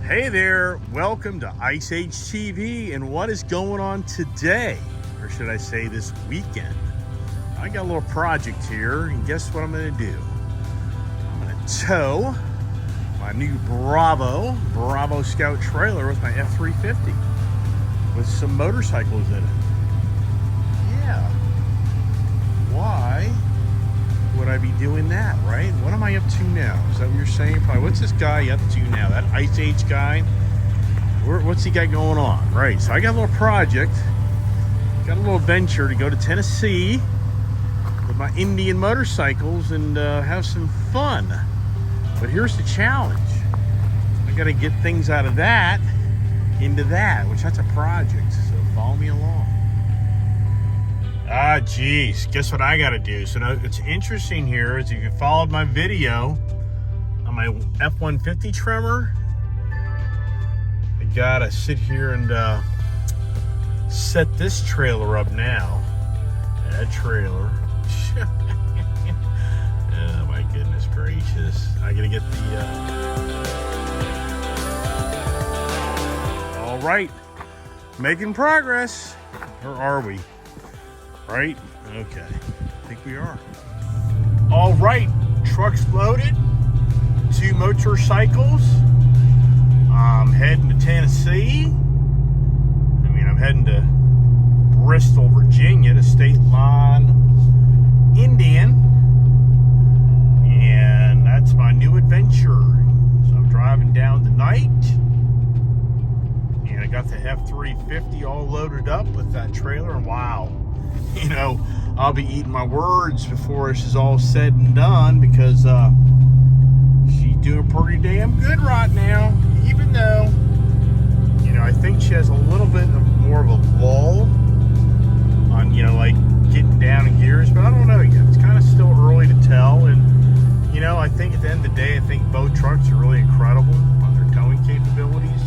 Hey there, welcome to Ice Age TV, and what is going on today, or should I say this weekend? I got a little project here, and guess what I'm going to do? I'm going to tow my new Bravo Scout trailer with my F350 with some motorcycles in it. Yeah, why would I be doing that, right? What am I up to now? Is that what you're saying? Probably, what's this guy up to now? That Ice Age guy? What's he got going on? Right, so I got a little project. Got a little venture to go to Tennessee with my Indian motorcycles and have some fun. But here's the challenge. I got to get things out of that into that, which that's a project. So follow me along. Ah, geez, guess what I gotta do? So now it's interesting here is if you followed my video on my F-150 Tremor, I gotta sit here and set this trailer up now. That trailer. Oh my goodness gracious. I gotta get the all right, making progress. Or are we? Right? Okay. I think we are. All right. Truck's loaded. 2 motorcycles. I'm heading to Tennessee. I'm heading to Bristol, Virginia, to State Line Indian. And that's my new adventure. So I'm driving down tonight. And I got the F350 all loaded up with that trailer. And wow. I'll be eating my words before this is all said and done because she's doing pretty damn good right now. Even though, I think she has a little bit more of a lull on, like getting down in gears, but I don't know yet. It's kind of still early to tell. And, I think at the end of the day, I think both trucks are really incredible on their towing capabilities.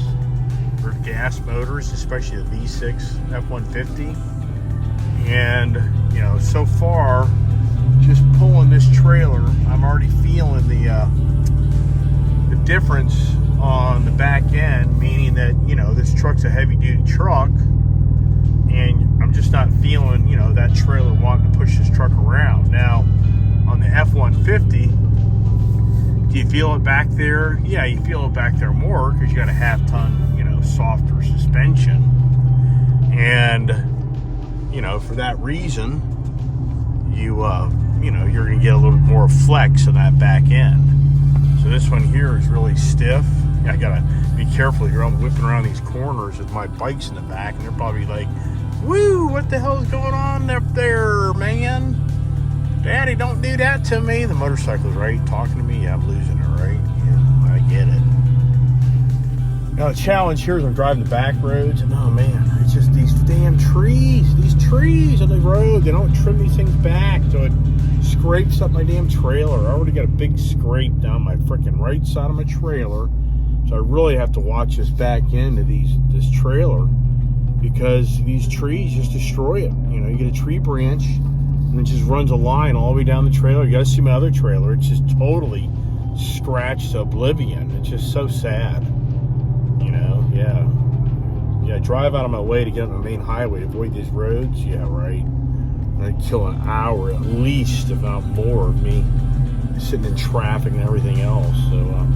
Their gas motors, especially the V6 F-150. And, so far, just pulling this trailer, I'm already feeling the difference on the back end, meaning that, this truck's a heavy-duty truck, and I'm just not feeling, that trailer wanting to push this truck around. Now, on the F-150, do you feel it back there? Yeah, you feel it back there more because you got a half-ton, softer suspension. And for that reason, you're going to get a little bit more flex on that back end. So this one here is really stiff. I got to be careful here. I'm whipping around these corners with my bikes in the back, and they're probably like, woo, what the hell is going on up there, man? Daddy, don't do that to me. The motorcycle's right talking to me. Yeah, I'm losing it, right? Yeah, I get it. Now, the challenge here is I'm driving the back roads, and oh man, it's just these damn trees. These trees on the road, they don't trim these things back, so it scrapes up my damn trailer. I already got a big scrape down my freaking right side of my trailer, so I really have to watch this back end of this trailer because these trees just destroy it. You get a tree branch, and it just runs a line all the way down the trailer. You got to see my other trailer. It's just totally scratched to oblivion. It's just so sad. Yeah, drive out of my way to get on the main highway to avoid these roads. Yeah, right. I'd kill an hour at least, if not more, of me sitting in traffic and everything else. So,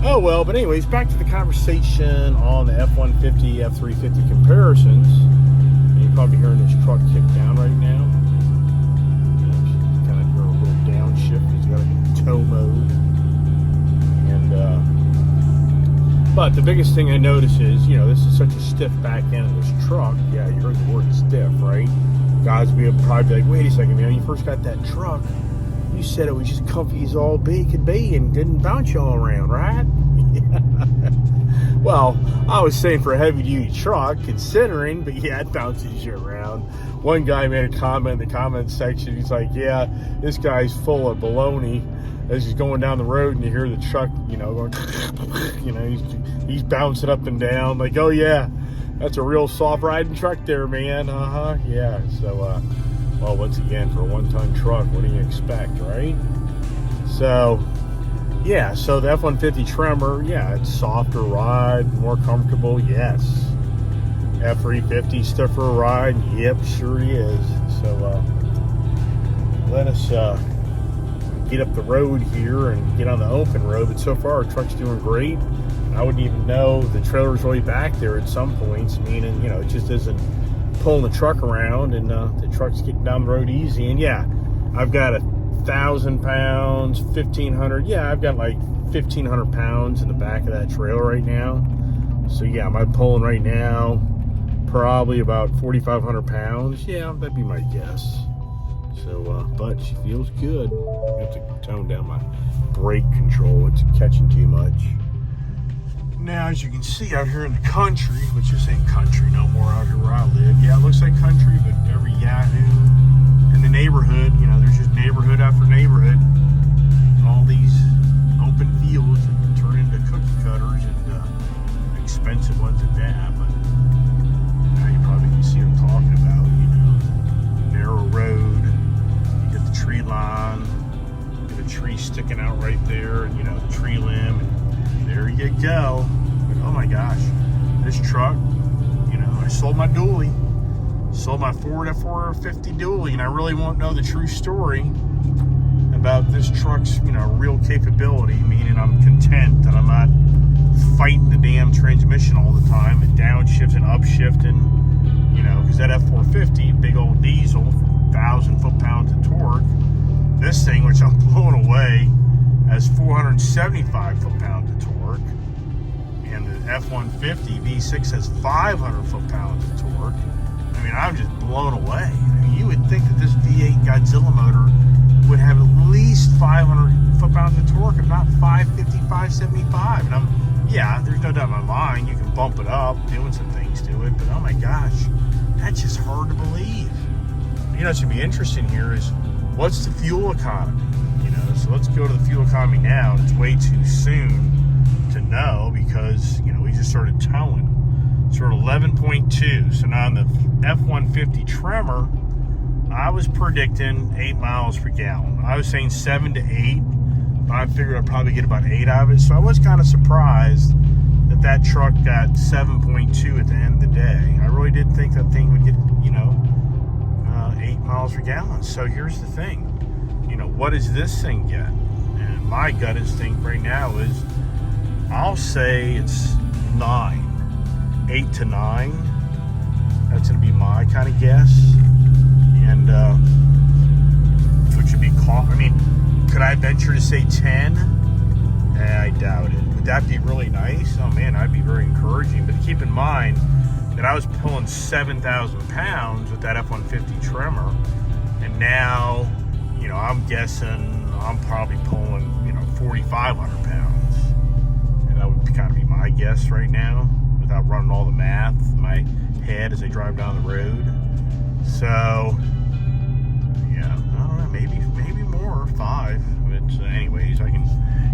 oh well. But anyways, back to the conversation on the F-150, F-350 comparisons. And you're probably hearing this truck kick down right now. Kind of hearing a little downshift. He's got a tow mode. And, but the biggest thing I notice is, this is such a stiff back end of this truck. Yeah, you heard the word stiff, right? Guys will probably be like, wait a second, man, when you first got that truck, you said it was just comfy as all could be and didn't bounce you all around, right? Well, I was saying for a heavy-duty truck, considering, but yeah, it bounces you around. One guy made a comment in the comment section. He's like, yeah, this guy's full of baloney. As he's going down the road and you hear the truck, going, he's bouncing up and down. Like, oh yeah, that's a real soft riding truck there, man. Yeah. So, well, once again, for a 1-ton truck, what do you expect, right? So, yeah, so the F-150 Tremor, yeah, it's softer ride, more comfortable, yes. F-350 stiffer ride, yep, sure is. So let us get up the road here and get on the open road. But so far, our truck's doing great. I wouldn't even know the trailer's really back there at some points, meaning, you know, it just isn't pulling the truck around, and the truck's getting down the road easy. And yeah, I've got 1,000 pounds, 1,500. Yeah, I've got like 1,500 pounds in the back of that trailer right now. So yeah, am I pulling right now? Probably about 4,500 pounds. Yeah, that'd be my guess. So, but she feels good. I have to tone down my brake control. It's catching too much. Now, as you can see out here in the country, which this ain't country no more out here where I live. Yeah, it looks like country, but every Yahoo in the neighborhood, you know, there's just neighborhood after neighborhood. And all these open fields that turn into cookie cutters and expensive ones at that. But now you probably can see what I'm talking about, you know. Narrow road, you get the tree line, you get a tree sticking out right there, and, you know, the tree limb, and there you go. But, oh my gosh, this truck, you know, I sold my dually, sold my Ford F-450 dually, and I really won't know the true story about this truck's, you know, real capability, meaning I'm content that I'm not fighting the damn transmission all the time and downshift and upshifting, you know, because that F-450, big old diesel, 1,000 foot-pounds of torque, this thing, which I'm blowing away, has 475 foot-pounds of torque, and the F-150 V6 has 500 foot-pounds of torque. I mean, I'm just blown away. I mean, you would think that this V8 Godzilla motor would have at least 500 foot-pounds of torque, if not 550, 575. And yeah, there's no doubt in my mind you can bump it up, doing some things to it, but oh my gosh, that's just hard to believe. You know, what's going to be interesting here is, what's the fuel economy? You know, so let's go to the fuel economy now. It's way too soon to know because, you know, we just started towing. So we're at 11.2. So now on the F-150 Tremor, I was predicting 8 miles per gallon. I was saying 7 to 8, but I figured I'd probably get about 8 out of it. So I was kind of surprised that truck got 7.2 at the end of the day. I really did think that thing would get, you know, 8 miles per gallon. So here's the thing. You know, what does this thing get? And my gut instinct right now is, I'll say it's 9. 8 to 9. That's going to be my kind of guess. And, which would be, I mean, could I venture to say 10? I doubt it. Would that be really nice? Oh man, I'd be very encouraging. But keep in mind that I was pulling 7,000 pounds with that F-150 Tremor. And now, you know, I'm guessing I'm probably pulling, you know, 4,500 pounds. And that would kind of be my guess right now, without running all the math in my head as I drive down the road. So, yeah, I don't know, maybe more, 5. But anyways,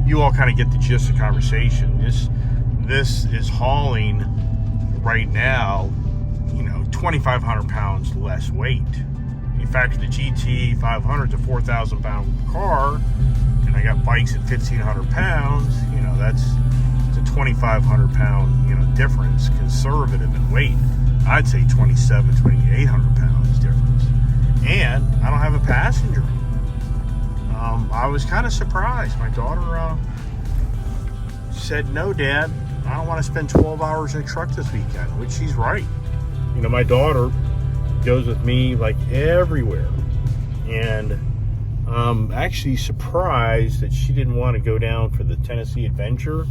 you all kind of get the gist of the conversation. This is hauling right now, you know, 2,500 pounds less weight. You factor the GT 500 to 4,000 pound car, and I got bikes at 1,500 pounds. You know, it's a 2,500 pound, you know, difference, conservative in weight. I'd say 2,800 pounds difference. And I don't have a passenger. I was kind of surprised. My daughter said, "No, Dad, I don't want to spend 12 hours in a truck this weekend," which she's right. You know, my daughter goes with me like everywhere. And I'm actually surprised that she didn't want to go down for the Tennessee Adventure.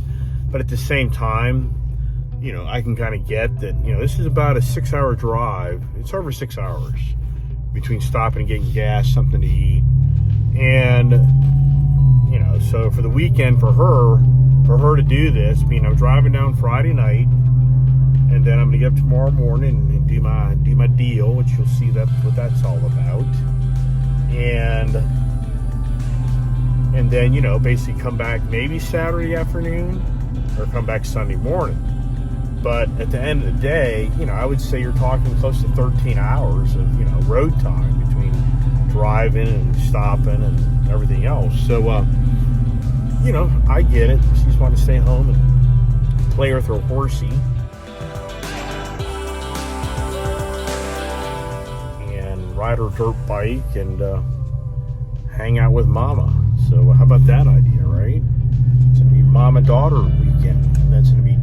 But at the same time, you know, I can kind of get that, you know, this is about a 6-hour drive. It's over 6 hours between stopping and getting gas, something to eat. And, you know, so for the weekend for her to do this, meaning I'm driving down Friday night, and then I'm going to get up tomorrow morning and do my deal, which you'll see what that's all about. And then, you know, basically come back maybe Saturday afternoon or come back Sunday morning. But at the end of the day, you know, I would say you're talking close to 13 hours of, you know, road time between driving and stopping and everything else. So, you know, I get it. She just wanted to stay home and play with her horsey. And ride her dirt bike and hang out with Mama. So how about that idea, right? It's going to be mom-and-daughter weekend. And that's going to be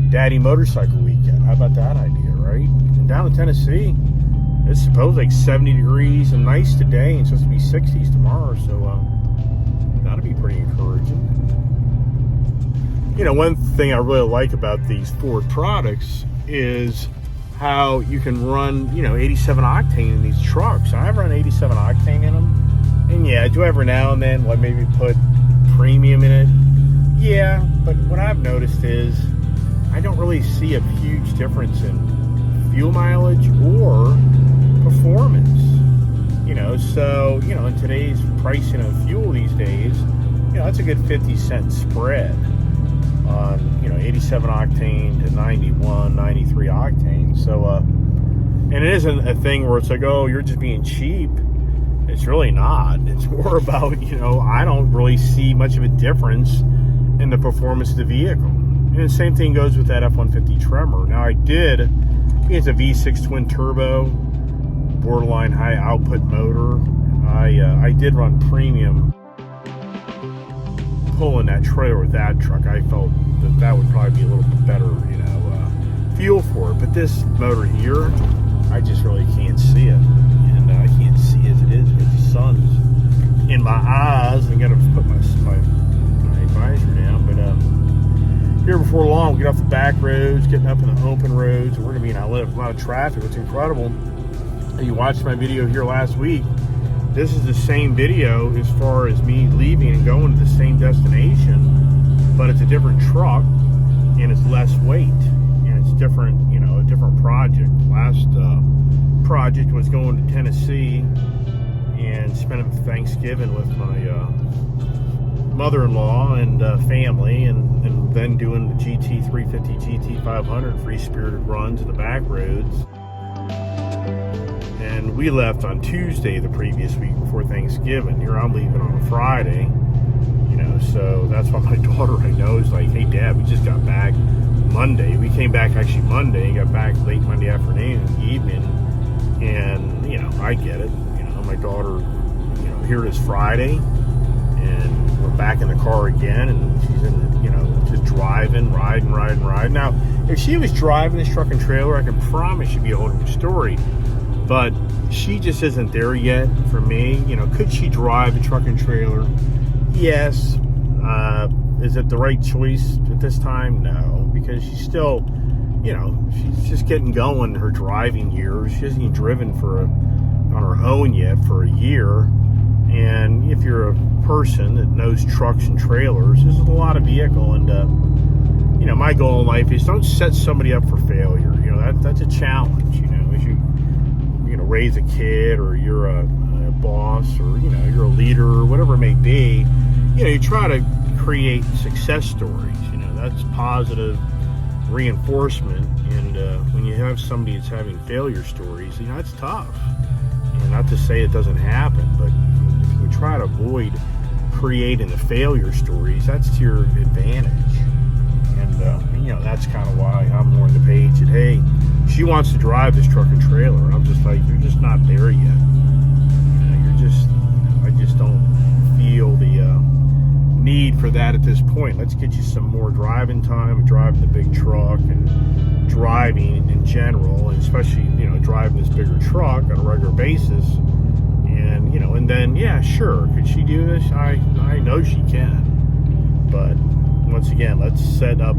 daddy motorcycle weekend. How about that idea, right? And down in Tennessee, it's supposed like 70 degrees and nice today, and it's supposed to be 60s tomorrow, so that'll be pretty encouraging. You know, one thing I really like about these Ford products is how you can run, you know, 87 octane in these trucks. I've run 87 octane in them, and yeah, I do every now and then, like maybe put premium in it. Yeah, but what I've noticed is I don't really see a huge difference in fuel mileage or performance. You know, so, you know, in today's pricing of fuel these days, you know, that's a good 50-cent spread on, you know, 87 octane to 91, 93 octane. So, and it isn't a thing where it's like, oh, you're just being cheap. It's really not. It's more about, you know, I don't really see much of a difference in the performance of the vehicle. And the same thing goes with that F-150 Tremor. Now, it's a V6 twin turbo, borderline high output motor. I did run premium pulling that trailer with that truck. I felt that would probably be a little bit better, you know, fuel for it. But this motor here, I just really can't see it. And I can't see as it is because the sun's in my eyes. I got to put my visor down. But here before long, we get off the back roads, getting up in the open roads. We're going to be in a lot of traffic. It's incredible. You watched my video here last week. This is the same video as far as me leaving and going to the same destination, but it's a different truck and it's less weight and it's different, you know, a different project. Last project was going to Tennessee and spending Thanksgiving with my mother-in-law and family, and then doing the GT 350, GT 500 free-spirited runs in the back roads. And we left on Tuesday the previous week before Thanksgiving. Here I'm leaving on a Friday, you know, so that's why my daughter, I know, is like, hey, Dad, we just got back Monday. We came back actually Monday, got back late Monday afternoon, evening, and, you know, I get it. You know, my daughter, you know, here it is Friday, and we're back in the car again, and she's in the, you know, just riding. Now, if she was driving this truck and trailer, I can promise you'd be a whole new story. But she just isn't there yet for me. You know, could she drive the truck and trailer? Yes. Is it the right choice at this time? No, because she's still, you know, she's just getting going in her driving years. She hasn't even driven on her own yet for a year. And if you're a person that knows trucks and trailers, there's a lot of vehicle. And, you know, my goal in life is don't set somebody up for failure. You know, that's a challenge, you know, as you know, raise a kid, or you're a boss, or, you know, you're a leader, or whatever it may be. You know, you try to create success stories. You know, that's positive reinforcement. And when you have somebody that's having failure stories, you know, it's tough. And not to say it doesn't happen, but if you try to avoid creating the failure stories, that's to your advantage. And you know, that's kind of why I'm more on the page that, hey, she wants to drive this truck and trailer. And I'm just like, you're just not there yet. You know, you're just, you know, I just don't feel the need for that at this point. Let's get you some more driving time, driving the big truck, and driving in general, and especially, you know, driving this bigger truck on a regular basis. And, you know, and then, yeah, sure, could she do this? I know she can. But once again, let's set up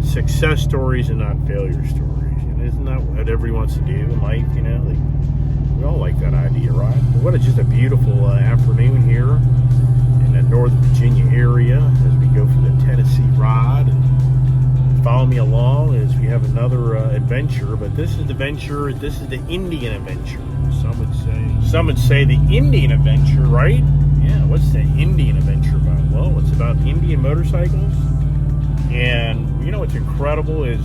success stories and not failure stories. And isn't that what everyone wants to do in life? You know, like, we all like that idea, right? But what a just a beautiful afternoon here in the Northern Virginia area as we go for the Tennessee ride. And follow me along as we have another adventure. But this is the venture. This is the Indian adventure. Some would say the Indian adventure, right? Yeah, what's the Indian adventure about? Well, it's about Indian motorcycles. And you know what's incredible is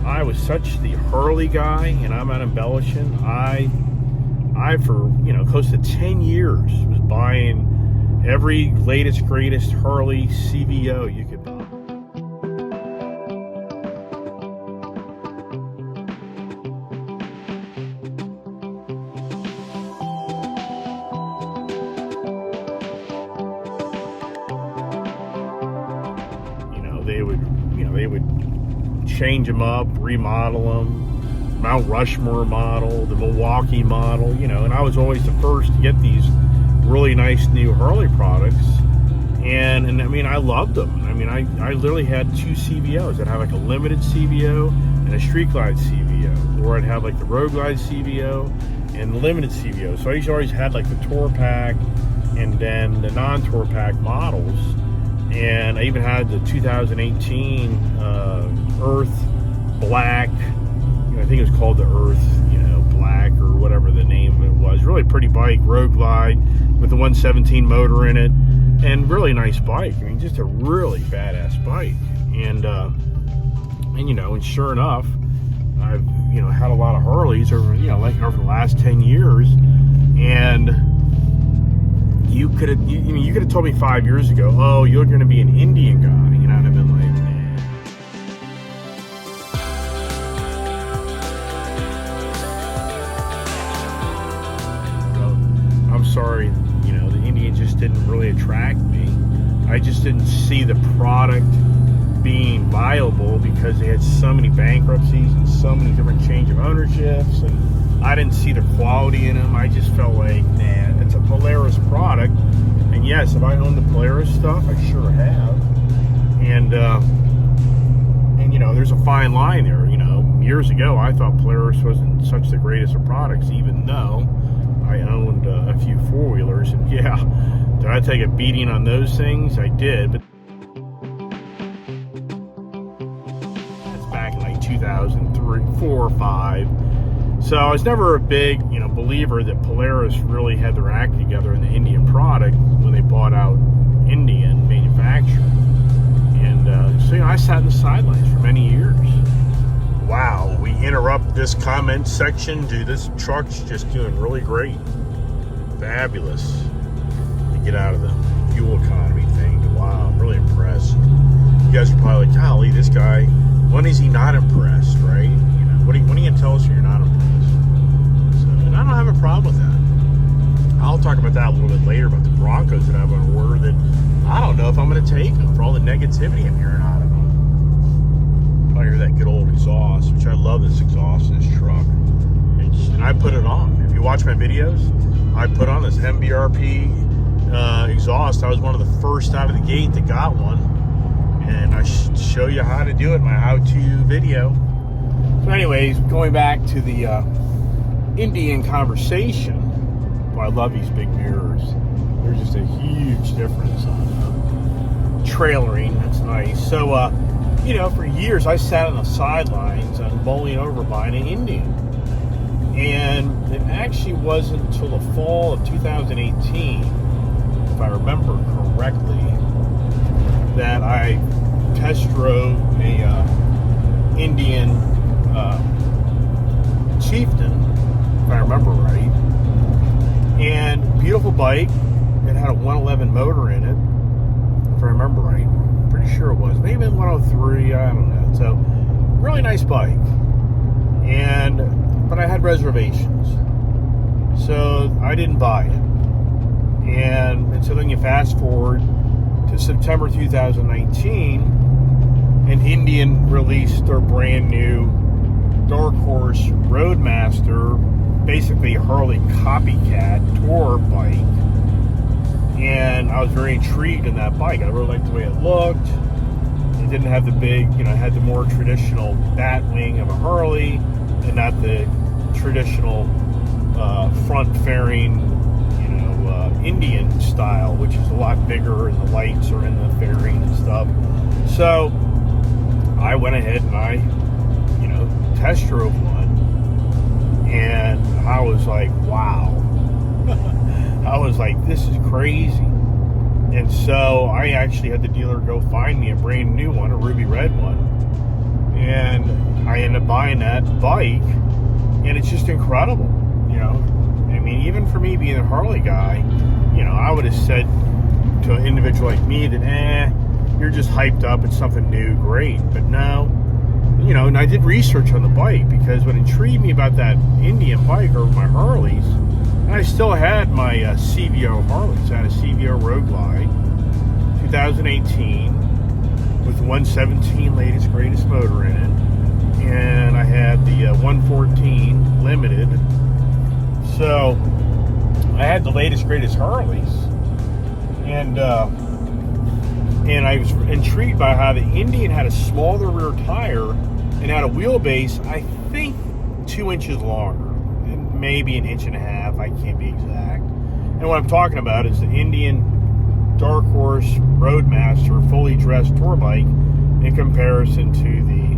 I was such the Harley guy, and I'm not embellishing. I for, you know, close to 10 years was buying every latest, greatest Harley CVO you could buy. They would change them up, remodel them, Mount Rushmore model, the Milwaukee model, and I was always the first to get these really nice new Harley products, and I mean, I loved them. I mean, I literally had two CVOs. I'd have like a limited CVO and a Street Glide CVO, or I'd have like the Road Glide CVO and the limited CVO. So I always had like the Tour Pack and then the non-Tour Pack models. And I even had the 2018 Earth Black. I think it was called the Earth, Black or whatever the name of it was. Really pretty bike, Road Glide with the 117 motor in it, and really nice bike. I mean, just a really badass bike. And sure enough, I've had a lot of Harleys over over the last 10 years, and you could have told me 5 years ago, oh, you're going to be an Indian guy, and I'd have been like, nah. I'm sorry, the Indian just didn't really attract me. I just didn't see the product being viable because they had so many bankruptcies and so many different change of ownerships, and I didn't see the quality in them. I just felt like, man, it's a Polaris product. And yes, if I own the Polaris stuff, I sure have. And there's a fine line there. Years ago, I thought Polaris wasn't such the greatest of products, even though I owned a few four-wheelers. And yeah, did I take a beating on those things? I did. But that's back in like 2003, 4 or 5. So I was never a big, believer that Polaris really had their act together in the Indian product when they bought out Indian manufacturing. And so I sat in the sidelines for many years. Wow, we interrupt this comment section. Dude, this truck's just doing really great. Fabulous. To get out of the fuel economy thing. Wow, I'm really impressed. You guys are probably like, golly, this guy, when is he not impressed, right? When are you going to tell us you're not impressed? And I don't have a problem with that. I'll talk about that a little bit later, about the Broncos that I have on order that I don't know if I'm going to take them for all the negativity I'm hearing out of them. I hear that good old exhaust, which I love this exhaust in this truck. And I put it on. If you watch my videos, I put on this MBRP exhaust. I was one of the first out of the gate that got one. And I show you how to do it in my how-to video. So anyways, going back to the Indian conversation, well, I love these big mirrors. There's just a huge difference on trailering. That's nice. So, for years I sat on the sidelines and mulling over buying an Indian. And it actually wasn't until the fall of 2018, if I remember correctly, that I test drove a Indian Chieftain, if I remember right, and beautiful bike. It had a 111 motor in it, if I remember right. Pretty sure it was, maybe 103, I don't know. So really nice bike, but I had reservations, so I didn't buy it. And so then you fast forward to September 2019, and Indian released their brand new Dark Horse Roadmaster, basically a Harley copycat tour bike. And I was very intrigued in that bike. I really liked the way it looked. It didn't have the big, it had the more traditional bat wing of a Harley, and not the traditional front fairing, Indian style, which is a lot bigger, and the lights are in the fairing and stuff. So I went ahead and I test drove one, and I was like, wow. I was like, this is crazy. And so I actually had the dealer go find me a brand new one, a ruby red one, and I ended up buying that bike, and it's just incredible. I mean, even for me being a Harley guy, I would have said, to an individual like me that, you're just hyped up, it's something new, great. But no, and I did research on the bike, because what intrigued me about that Indian bike or my Harleys, and I still had my CVO Harleys. I had a CVO Road Glide 2018 with 117 latest greatest motor in it, and I had the 114 Limited. So I had the latest greatest Harleys, and I was intrigued by how the Indian had a smaller rear tire and had a wheelbase, I think 2 inches longer, and maybe an inch and a half, I can't be exact. And what I'm talking about is the Indian Dark Horse Roadmaster fully dressed tour bike in comparison to the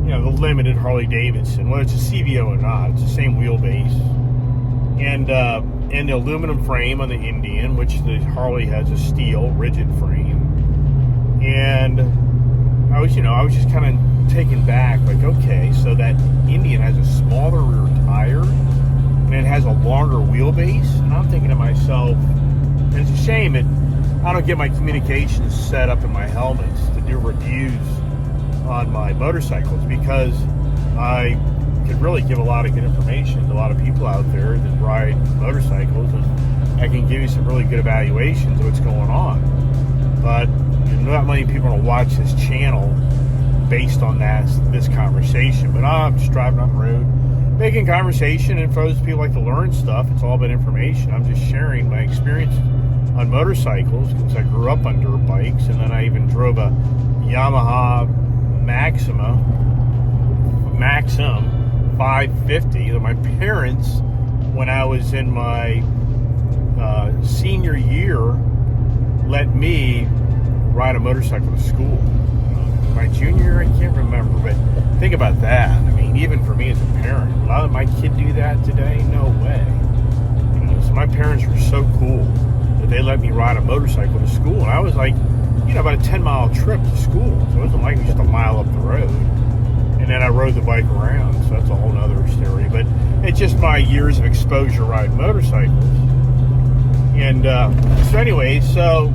the Limited Harley Davidson. Whether it's a CVO or not, it's the same wheelbase, and the aluminum frame on the Indian, which the Harley has a steel rigid frame. And I was just kind of taken back, like, okay, so that Indian has a smaller rear tire and it has a longer wheelbase. And I'm thinking to myself, and it's a shame that I don't get my communications set up in my helmets to do reviews on my motorcycles, because I could really give a lot of good information to a lot of people out there that ride motorcycles, and I can give you some really good evaluations of what's going on. But not many people are going to watch this channel based on this conversation. But I'm just driving on the road, making conversation, and for those people who like to learn stuff, it's all about information. I'm just sharing my experience on motorcycles, because I grew up on dirt bikes, and then I even drove a Yamaha Maxim 550 that my parents, when I was in my senior year, let me ride a motorcycle to school. My junior year, I can't remember, but think about that. I mean, even for me as a parent, would I let my kid do that today? No way. So my parents were so cool that they let me ride a motorcycle to school, and I was like, about a 10-mile trip to school, so it wasn't like just a mile up the road. And then I rode the bike around, so that's a whole other story. But it's just my years of exposure riding motorcycles. And so anyway, so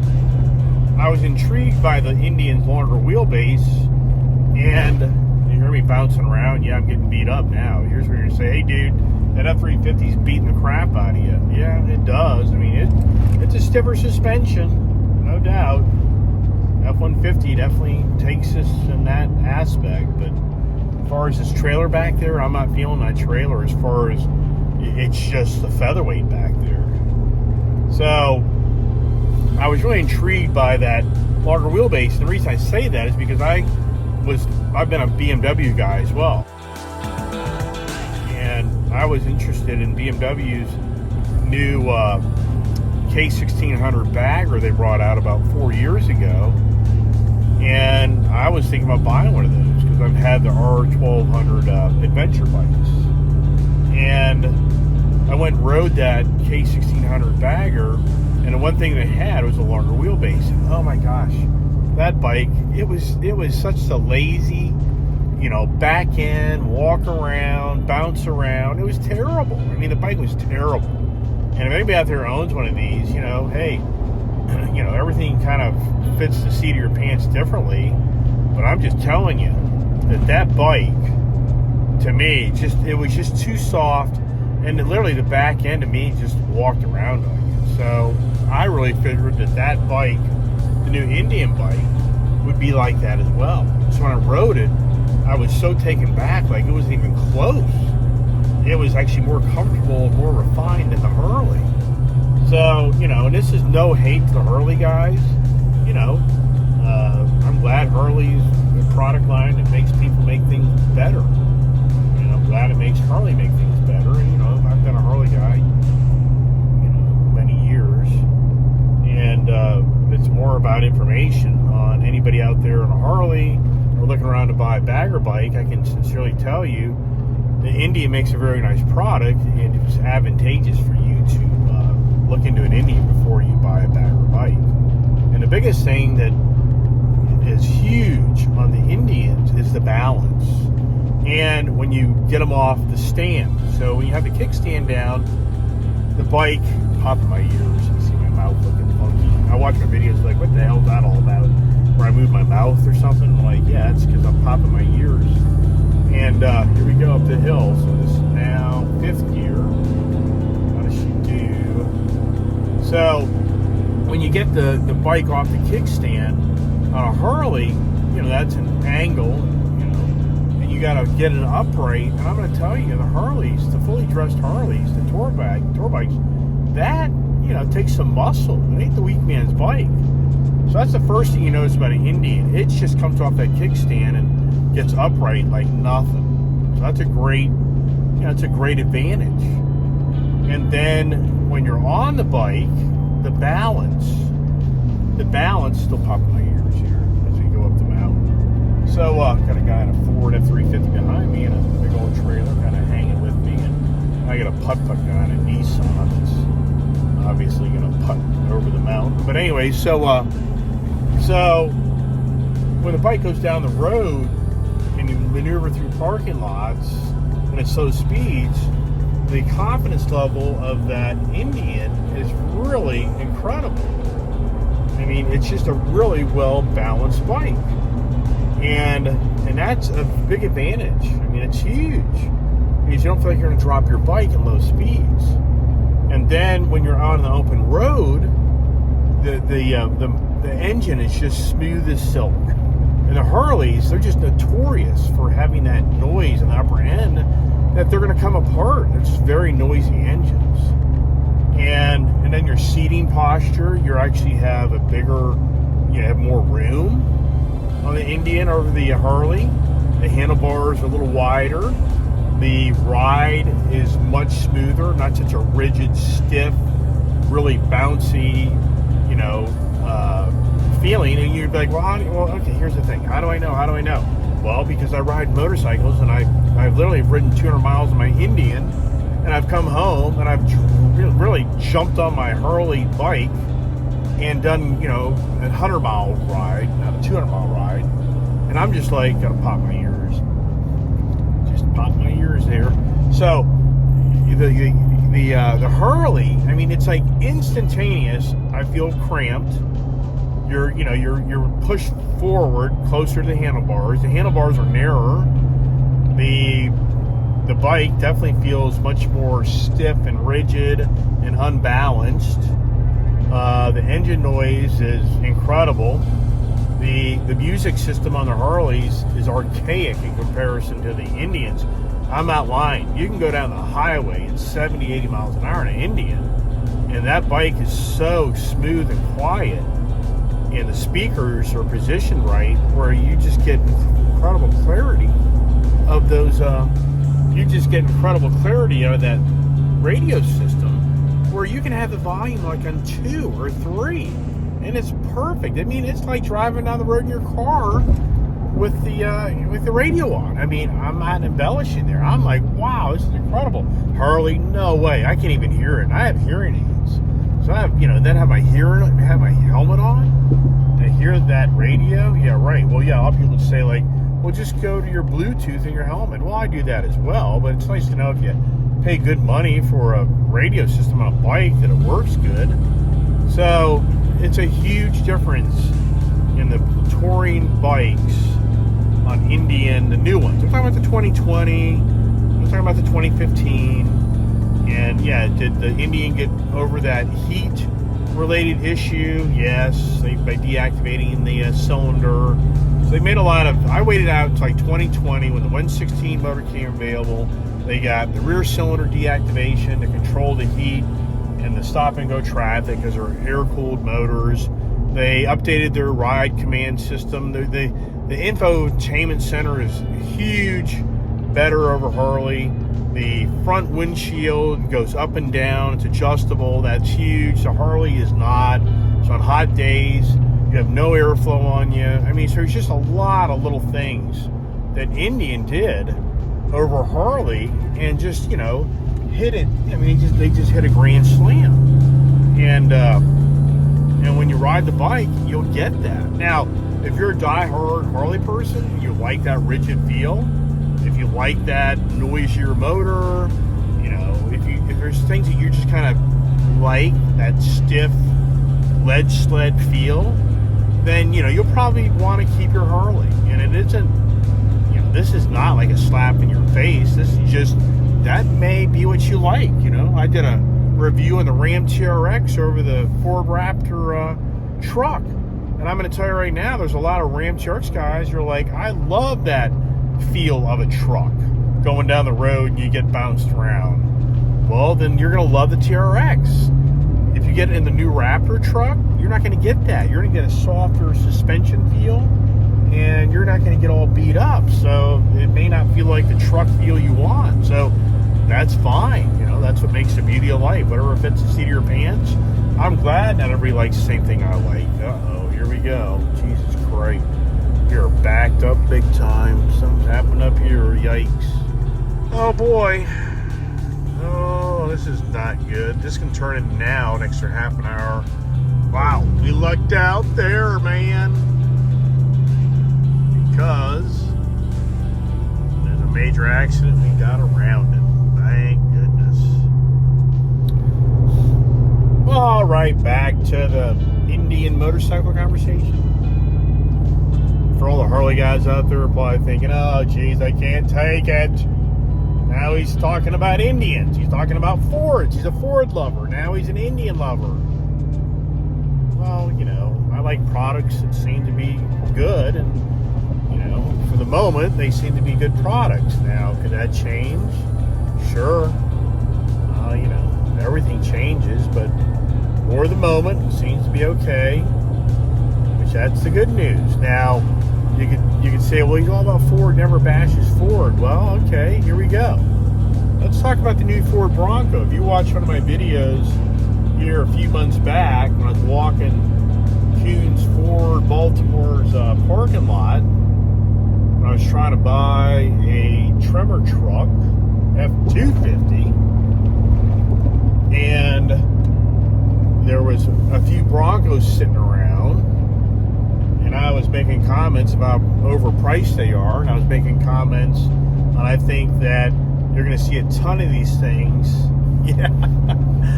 I was intrigued by the Indian's longer wheelbase, and you hear me bouncing around. Yeah, I'm getting beat up now. Here's where you're going to say, hey, dude, that F350's beating the crap out of you. Yeah, it does. I mean, it's a stiffer suspension, no doubt. F-150 definitely takes us in that aspect, but as far as this trailer back there, I'm not feeling that trailer, as far as it's just the featherweight back there. So I was really intrigued by that longer wheelbase, and the reason I say that is because I've been a BMW guy as well, and I was interested in BMW's new K1600 bagger they brought out about 4 years ago. And I was thinking about buying one of those, because I've had the R1200 adventure bikes. And I went and rode that K1600 bagger, and the one thing they had was a longer wheelbase. And oh my gosh, that bike, it was such a lazy, back end, walk around, bounce around. It was terrible. I mean, the bike was terrible. And if anybody out there owns one of these, hey, everything kind of fits the seat of your pants differently. But I'm just telling you that bike, to me, it was just too soft, and literally the back end of me just walked around on it. So I really figured that bike, the new Indian bike, would be like that as well. So when I rode it, I was so taken back, like it wasn't even close. It was actually more comfortable, more refined than the Harley. So, and this is no hate to the Harley guys. I'm glad Harley's a product line that makes people make things better. I'm glad it makes Harley make things better. And, I've been a Harley guy, many years. And it's more about information on anybody out there on a Harley or looking around to buy a bagger bike. I can sincerely tell you, the Indian makes a very nice product, and it's advantageous for you to look into an Indian before you buy a bagger bike. And the biggest thing that is huge on the Indians is the balance, and when you get them off the stand. So when you have the kickstand down, the bike, pop in my ears, you see my mouth looking funky. I watch my videos was like, what the hell is that all about? Where I moved my mouth or something? I'm like, yeah, it's because I'm popping my ears. And here we go up the hill. So this is now 5th gear. What does she do? So when you get the bike off the kickstand on a Harley, that's an angle, and you got to get it upright. And I'm going to tell you, the Harleys, the fully dressed Harleys, the tour bikes, that, takes some muscle. It ain't the weak man's bike. So that's the first thing you notice about an Indian. It just comes off that kickstand and gets upright like nothing. So that's a great, it's a great advantage. And then when you're on the bike, the balance, still popping my ears here as we go up the mountain. So got a guy in a Ford F-350 behind me and a big old trailer kind of hanging with me, and I got a putt-putt guy in a Nissan that's obviously going to putt over the mountain. But anyway, so when the bike goes down the road and you maneuver through parking lots and at slow speeds, the confidence level of that Indian is really incredible. I mean, it's just a really well-balanced bike. And that's a big advantage. I mean, it's huge. Because you don't feel like you're going to drop your bike in low speeds. And then when you're on the open road, the engine is just smooth as silk. And the Harleys, they're just notorious for having that noise in the upper end that they're going to come apart. They're just very noisy engines. And then your seating posture, you actually have a bigger, you have more room on the Indian over the Harley. The handlebars are a little wider. The ride is much smoother, not such a rigid, stiff, really bouncy, feeling. And you'd be like, okay, here's the thing. How do I know? Well, because I ride motorcycles, and I've literally ridden 200 miles on my Indian, and I've come home and I've really jumped on my Harley bike and done, a 100-mile ride, not a 200-mile ride, and I'm just like, gotta pop my ears. Just pop my ears there. So the Harley, I mean, it's like instantaneous. I feel cramped. You're pushed forward closer to the handlebars. The handlebars are narrower. The bike definitely feels much more stiff and rigid and unbalanced. The engine noise is incredible. The music system on the Harleys is archaic in comparison to the Indians. I'm not lying. You can go down the highway at 70, 80 miles an hour in an Indian, and that bike is so smooth and quiet, and the speakers are positioned right where you just get incredible clarity of those. You just get incredible clarity out of that radio system, where you can have the volume like on 2 or 3, and it's perfect. I mean, it's like driving down the road in your car with the radio on. I mean, I'm not embellishing there. I'm like, wow, this is incredible. Harley, no way. I can't even hear it. I have hearing aids, so I have, then have my helmet on to hear that radio. Yeah, right. Well, yeah, a lot of people would say like, well, just go to your Bluetooth in your helmet. Well, I do that as well, but it's nice to know if you pay good money for a radio system on a bike that it works good. So it's a huge difference in the touring bikes on Indian, the new ones. I'm talking about the 2020, I'm talking about the 2015, and yeah, did the Indian get over that heat-related issue? Yes, by deactivating the cylinder. So they made a lot of, I waited out until like 2020 when the 116 motor came available. They got the rear cylinder deactivation to control the heat and the stop-and-go traffic because they're air-cooled motors. They updated their ride command system. The infotainment center is huge, better over Harley. The front windshield goes up and down. It's adjustable. That's huge. The Harley is not. So on hot days, you have no airflow on you. I mean, so there's just a lot of little things that Indian did over Harley and just, hit it. I mean, they just hit a grand slam. And when you ride the bike, you'll get that. Now, if you're a diehard Harley person, you like that rigid feel. If you like that noisier motor, if there's things that you just kind of like, that stiff, ledge sled feel, then, you'll probably want to keep your Harley. And it isn't, this is not like a slap in your face. This is just, that may be what you like. I did a review on the Ram TRX over the Ford Raptor truck. And I'm going to tell you right now, there's a lot of Ram TRX guys who are like, I love that feel of a truck. Going down the road and you get bounced around. Well, then you're going to love the TRX. If you get in the new Raptor truck, you're not going to get that. You're going to get a softer suspension feel, and you're not going to get all beat up. So it may not feel like the truck feel you want. So that's fine. That's what makes the beauty of life. Whatever fits the seat of your pants. I'm glad not everybody likes the same thing I like. Uh-oh, here we go. Jesus Christ. You're backed up big time. Something's happened up here. Yikes. Oh, boy. Oh, this is not good. This can turn in now, an extra half an hour. Wow, we lucked out there, man. Because there's a major accident. We got around it. Thank goodness. All right, back to the Indian motorcycle conversation. For all the Harley guys out there, are probably thinking, oh, geez, I can't take it. Now he's talking about Indians. He's talking about Fords. He's a Ford lover. Now he's an Indian lover. Well, I like products that seem to be good. And, for the moment, they seem to be good products. Now, could that change? Sure. Everything changes. But for the moment, it seems to be okay. Which, that's the good news. Now, you could say, well, he's all about Ford, never bashes Ford. Well, okay, here we go. Let's talk about the new Ford Bronco. If you watched one of my videos here a few months back when I was walking Kuhn's Ford Baltimore's parking lot, when I was trying to buy a Tremor truck, F-250, and there was a few Broncos sitting around, and I was making comments about overpriced they are, and I was making comments, and I think that you're going to see a ton of these things. Yeah,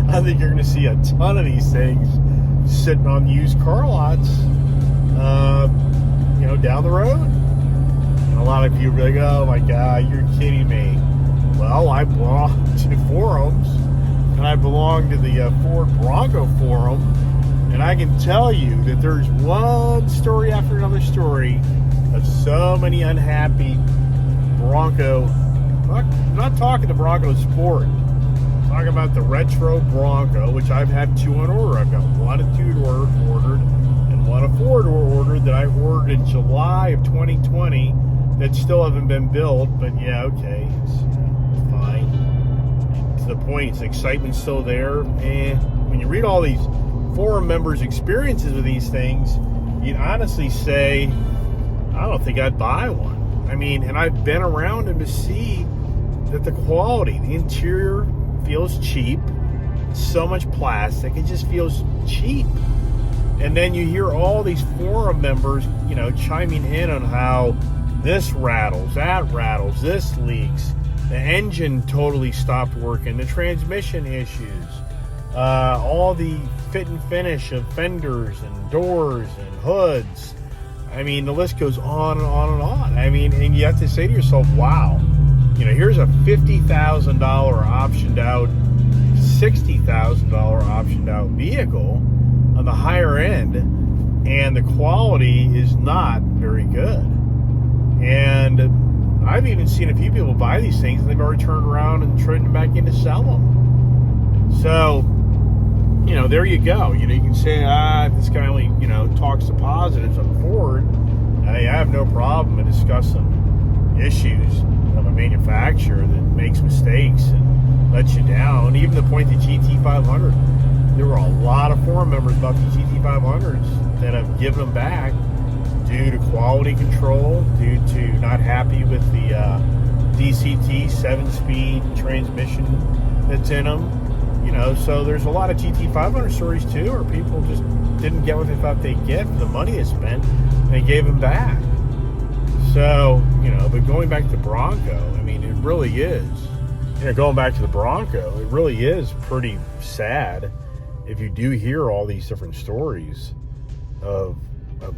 I think you're going to see a ton of these things sitting on used car lots, down the road. And a lot of you are like, oh my God, you're kidding me. Well, I belong to forums, and I belong to the Ford Bronco forum. And I can tell you that there's one story after another story of so many unhappy Bronco. I'm not talking the Bronco Sport. I'm talking about the retro Bronco, which I've had two on order. I've got one at Ford ordered and one at Ford ordered that I ordered in July of 2020 that still haven't been built. But yeah, okay, it's fine. And to the point, the excitement's still there. And when you read all these forum members' experiences with these things, you'd honestly say, I don't think I'd buy one. I mean, and I've been around them to see that the quality, the interior feels cheap. So much plastic, it just feels cheap. And then you hear all these forum members, chiming in on how this rattles, this leaks, the engine totally stopped working, the transmission issues, all the fit and finish of fenders and doors and hoods. I mean, the list goes on and on and on. I mean, and you have to say to yourself, wow, here's a $50,000 optioned out, $60,000 optioned out vehicle on the higher end, and the quality is not very good. And I've even seen a few people buy these things and they've already turned around and traded them back in to sell them. So, there you go. You can say, this guy only, talks the positives on Ford. I have no problem in discussing issues of a manufacturer that makes mistakes and lets you down. Even the point, the GT500. There were a lot of forum members about the GT500s that have given them back due to quality control, due to not happy with the DCT 7-speed transmission that's in them. So there's a lot of GT500 stories too, where people just didn't get what they thought they'd get for the money they spent, and they gave them back. So, but going back to Bronco, I mean, it really is, going back to the Bronco, it really is pretty sad. if you do hear all these different stories of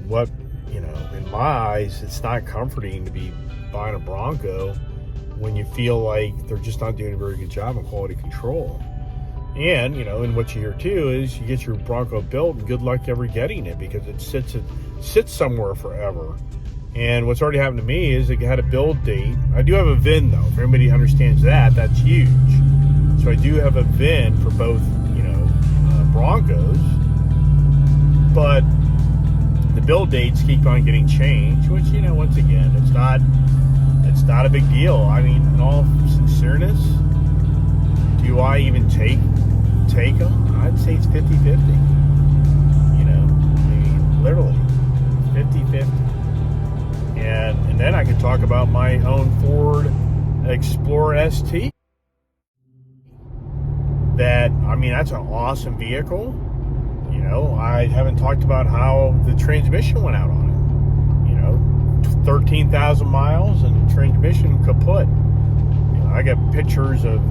what, in my eyes, it's not comforting to be buying a Bronco when you feel like they're just not doing a very good job of quality control. And, and what you hear too is you get your Bronco built and good luck ever getting it, because it sits somewhere forever. And what's already happened to me is it had a build date. I do have a VIN though. If everybody understands that, that's huge. So I do have a VIN for both, Broncos, but the build dates keep on getting changed, which, once again, it's not a big deal. I mean, in all sincereness, do I even take them? I'd say it's 50-50. I mean, literally 50-50. And then I could talk about my own Ford Explorer ST. That's an awesome vehicle. I haven't talked about how the transmission went out on it. 13,000 miles and transmission kaput. I got pictures of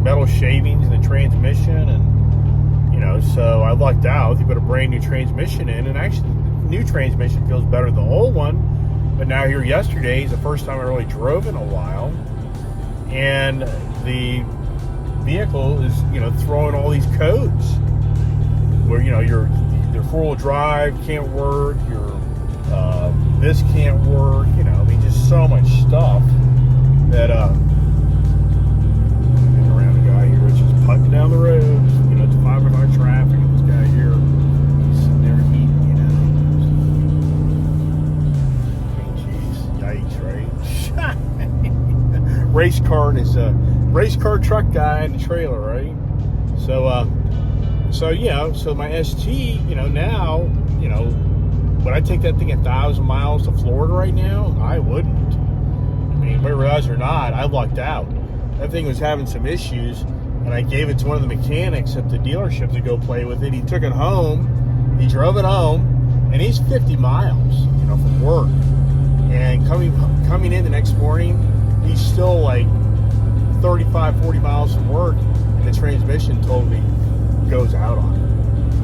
metal shavings in the transmission, and so I lucked out. They put a brand new transmission in, and actually the new transmission feels better than the old one. But now here yesterday is the first time I really drove in a while, and the vehicle is throwing all these codes where your four-wheel drive can't work, your this can't work, just so much stuff that getting around a guy here, it's just putting down the road, it's 5 o'clock traffic, and this guy here, he's sitting there eating, Yikes, right? Race car and his race car truck guy in the trailer, right? So my ST, now, would I take that thing 1,000 miles to Florida right now? I wouldn't. I mean, whether it was or not, I lucked out. That thing was having some issues, and I gave it to one of the mechanics at the dealership to go play with it. He took it home, he drove it home, and he's 50 miles, from work. And coming in the next morning, he's still like 35, 40 miles from work, and the transmission totally goes out on him.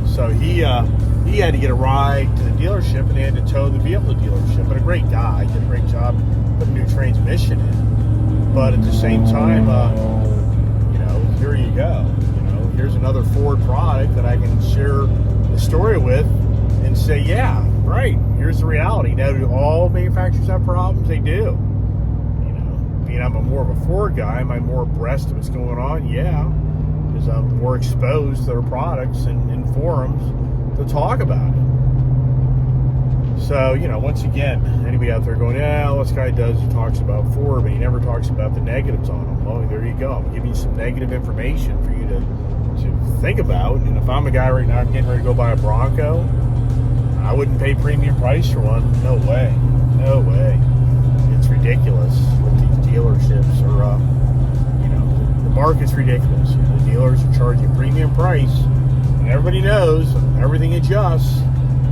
So he had to get a ride to the dealership, and they had to tow the vehicle to the dealership. But a great guy, did a great job putting a new transmission in. But at the same time, here you go. Here's another Ford product that I can share the story with and say, yeah, right, here's the reality. Now, do all manufacturers have problems? They do. I'm more of a Ford guy. Am I more abreast of what's going on? Yeah, because I'm more exposed to their products and in forums to talk about it. So, once again, anybody out there going, all this guy does, he talks about Ford, but he never talks about the negatives on them. Well, there you go. I'm giving you some negative information for you to think about. And if I'm a guy right now, I'm getting ready to go buy a Bronco, I wouldn't pay premium price for one. No way. No way. It's ridiculous what these dealerships are, the market's ridiculous. The dealers are charging premium price, and everybody knows everything adjusts.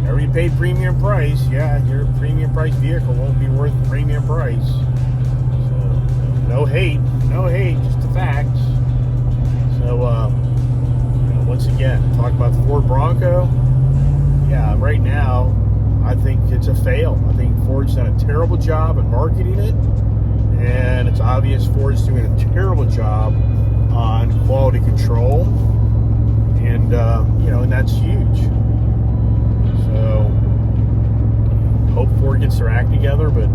Everybody paid premium price. Yeah, your premium price vehicle won't be worth the premium price. So, no hate, just the facts. So, once again, talk about the Ford Bronco. Yeah, right now, I think it's a fail. I think Ford's done a terrible job at marketing it, and it's obvious Ford's doing a terrible job on quality control, and and that's huge. So, hope Ford gets their act together, but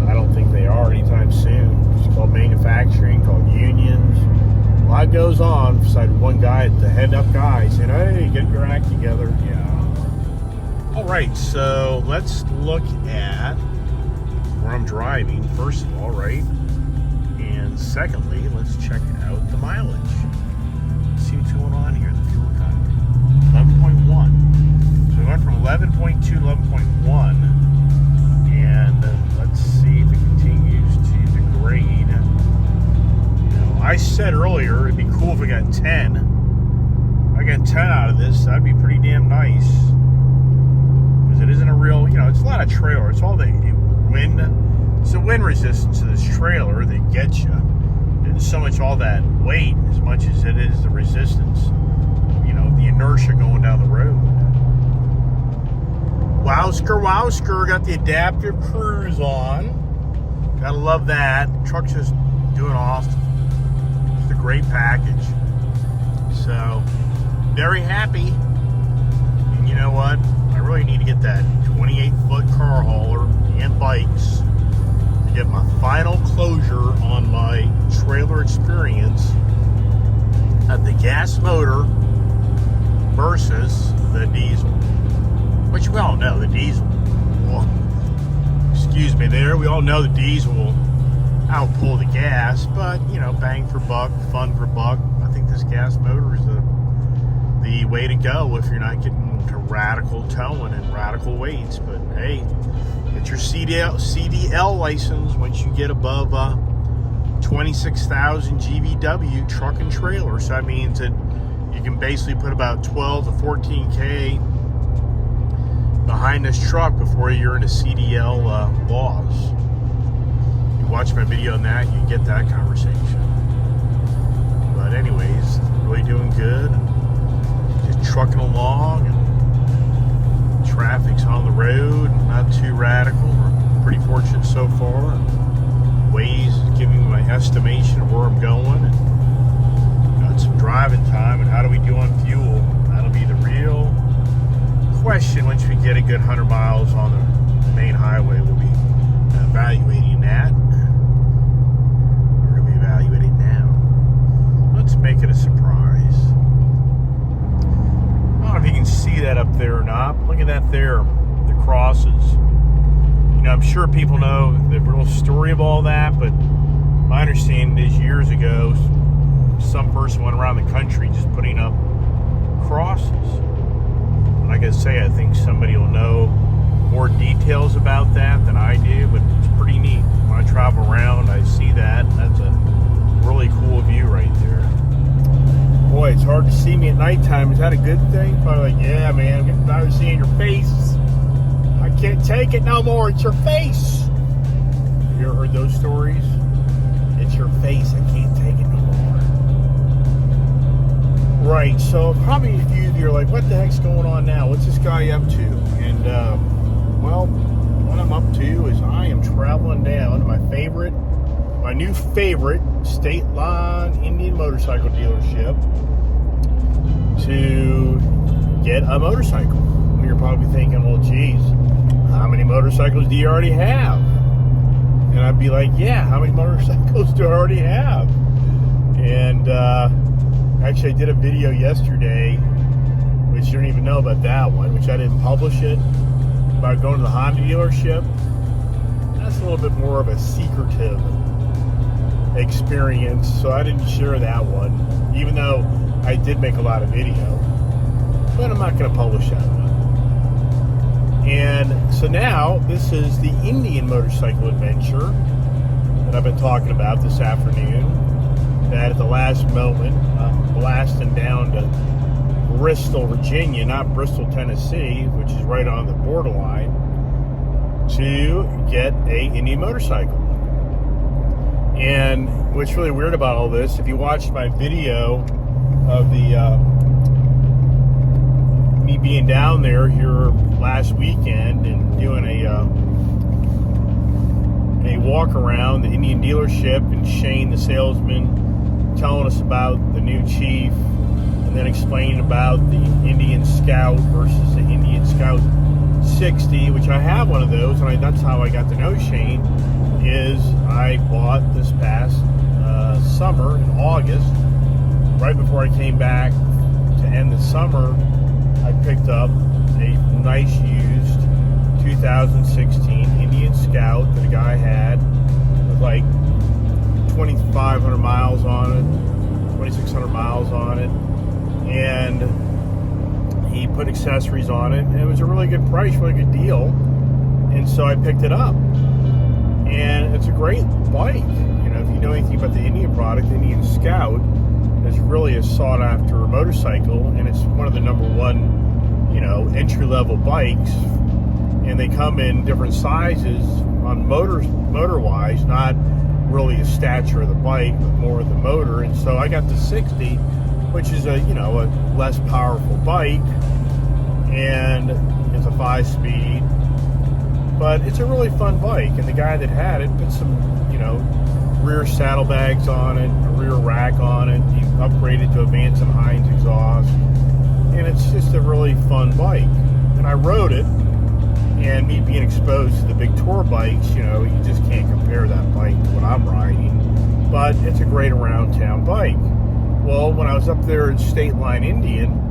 I don't think they are anytime soon. It's called manufacturing, called unions. A lot goes on beside one guy, the head-up guy, saying, hey, get your act together. Yeah. All right, so let's look at where I'm driving, first of all, right? And secondly, let's check out the mileage. Let's see what's going on here, the fuel economy. 11.1. So we went from 11.2 to 11.1. And let's see if it continues to degrade. I said earlier it'd be cool if we got 10. If I got 10 out of this, that'd be pretty damn nice. It isn't a real, it's a lot of trailer. It's all the wind. It's the wind resistance of this trailer that gets you. It's so much all that weight as much as it is the resistance. the inertia going down the road. Wowsker, got the adaptive cruise on. Gotta love that. Truck's just doing awesome. Just a great package. So, very happy. And you know what? I really need to get that 28-foot car hauler and bikes to get my final closure on my trailer experience of the gas motor versus the diesel. Which we all know the diesel. Well, excuse me there. We all know the diesel will outpull the gas, but you know, bang for buck, fun for buck. I think this gas motor is the way to go if you're not getting into radical towing and radical weights. But hey, get your CDL license once you get above 26,000 GVW truck and trailer. So that means that you can basically put about 12 to 14K behind this truck before you're into CDL laws. You watch my video on that, you get that conversation. But anyways, really doing good. Just trucking along, and traffic's on the road, not too radical. We're pretty fortunate so far. Waze is giving me my estimation of where I'm going, and got some driving time. And how do we do on fuel? That'll be the real question once we get a good 100 miles on the main highway. We'll be evaluating that. We're going to be evaluating now. Let's make it a surprise. I don't know if you can see that up there or not. Look at that there, the crosses. You know, I'm sure people know the real story of all that, but my understanding is years ago, some person went around the country just putting up crosses. Like I say, I think somebody will know more details about that than I do, but it's pretty neat. When I travel around, I see that. That's a really cool view right there. Boy, it's hard to see me at nighttime. Is that a good thing? Probably like, yeah, man, I'm getting tired of seeing your face. I can't take it no more. It's your face. Have you ever heard those stories? It's your face. I can't take it no more. Right, so probably a few of you are like, what the heck's going on now? What's this guy up to? And, well, what I'm up to is I am traveling down to my new favorite State Line Indian motorcycle dealership to get a motorcycle. You're probably thinking, well, geez, how many motorcycles do you already have? And I'd be like, yeah, how many motorcycles do I already have? And, actually, I did a video yesterday, which you don't even know about that one, which I didn't publish it, about going to the Honda dealership. That's a little bit more of a secretive experience, so I didn't share that one, even though I did make a lot of video. But I'm not going to publish that one. And so now, this is the Indian motorcycle adventure that I've been talking about this afternoon. That at the last moment, I'm blasting down to Bristol, Virginia, not Bristol, Tennessee, which is right on the borderline, to get a Indian motorcycle. And what's really weird about all this, if you watched my video of the me being down there here last weekend and doing a walk around the Indian dealership, and Shane, the salesman, telling us about the new chief, and then explaining about the Indian Scout versus the Indian Scout 60, which I have one of those, and that's how I got to know Shane, is I bought this past summer in August, right before I came back to end the summer. I picked up a nice used 2016 Indian Scout that a guy had with like 2,500 miles on it, 2,600 miles on it, and he put accessories on it, and it was a really good price, really good deal, and so I picked it up. And it's a great bike. You know, if you know anything about the Indian product, the Indian Scout is really a sought-after motorcycle, and it's one of the number one, you know, entry-level bikes, and they come in different sizes on motor-wise, not really the stature of the bike, but more of the motor. And so I got the 60, which is a less powerful bike, and it's a 5-speed, but it's a really fun bike. And the guy that had it put some rear saddlebags on it, a rear rack on it. He upgraded to a Vance and Hines exhaust, and it's just a really fun bike. And I rode it, and me being exposed to the big tour bikes, you just can't compare that bike to what I'm riding. But it's a great around town bike. Well, when I was up there in State Line Indian,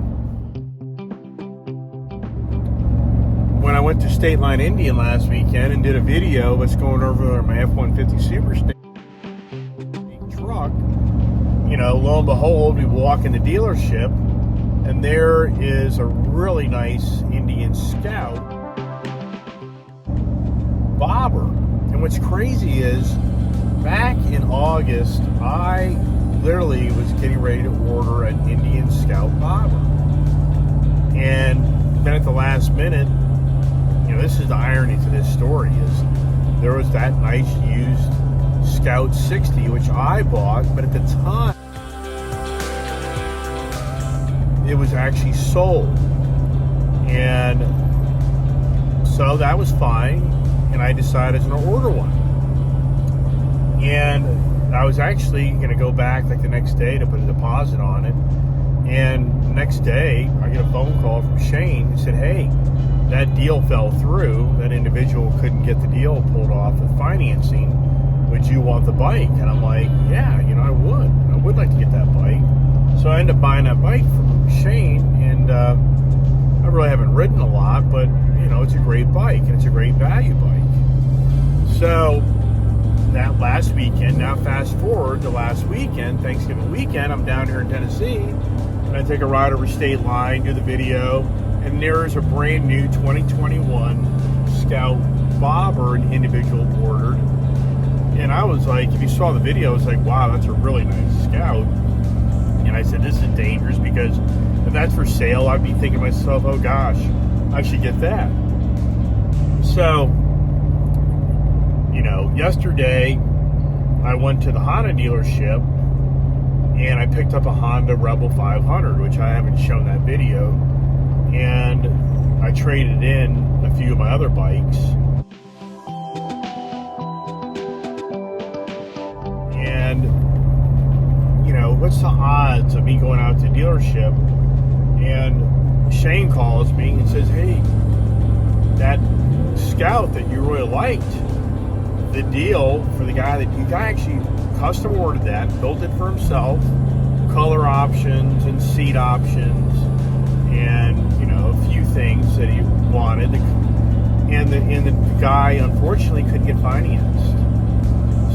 last weekend and did a video that's going over my F-150 Super State truck, lo and behold, we walk in the dealership, and there is a really nice Indian Scout bobber. And what's crazy is, back in August, I literally was getting ready to order an Indian Scout bobber. And then at the last minute, this is the irony to this story, is there was that nice used Scout 60, which I bought, but at the time, it was actually sold. And so that was fine, and I decided I was going to order one. And I was actually going to go back like the next day to put a deposit on it. And the next day, I get a phone call from Shane who said, hey, that deal fell through. That individual couldn't get the deal pulled off with financing. Would you want the bike? And I'm like, yeah, I would. I would like to get that bike. So I ended up buying that bike from Shane, and I really haven't ridden a lot, but, it's a great bike, and it's a great value bike. So that last weekend, now fast forward to last weekend, Thanksgiving weekend, I'm down here in Tennessee, and I take a ride over State Line, do the video, and there's a brand new 2021 Scout bobber an individual ordered. And I was like, if you saw the video, I was like, wow, that's a really nice Scout. And I said, this is dangerous, because if that's for sale, I'd be thinking to myself, oh gosh, I should get that. So, yesterday I went to the Honda dealership, and I picked up a Honda Rebel 500, which I haven't shown that video. And I traded in a few of my other bikes. And, what's the odds of me going out to the dealership and Shane calls me and says, hey, that Scout that you really liked, the deal for the guy actually custom ordered that, built it for himself, color options and seat options, and a few things that he wanted, and the guy unfortunately couldn't get financed.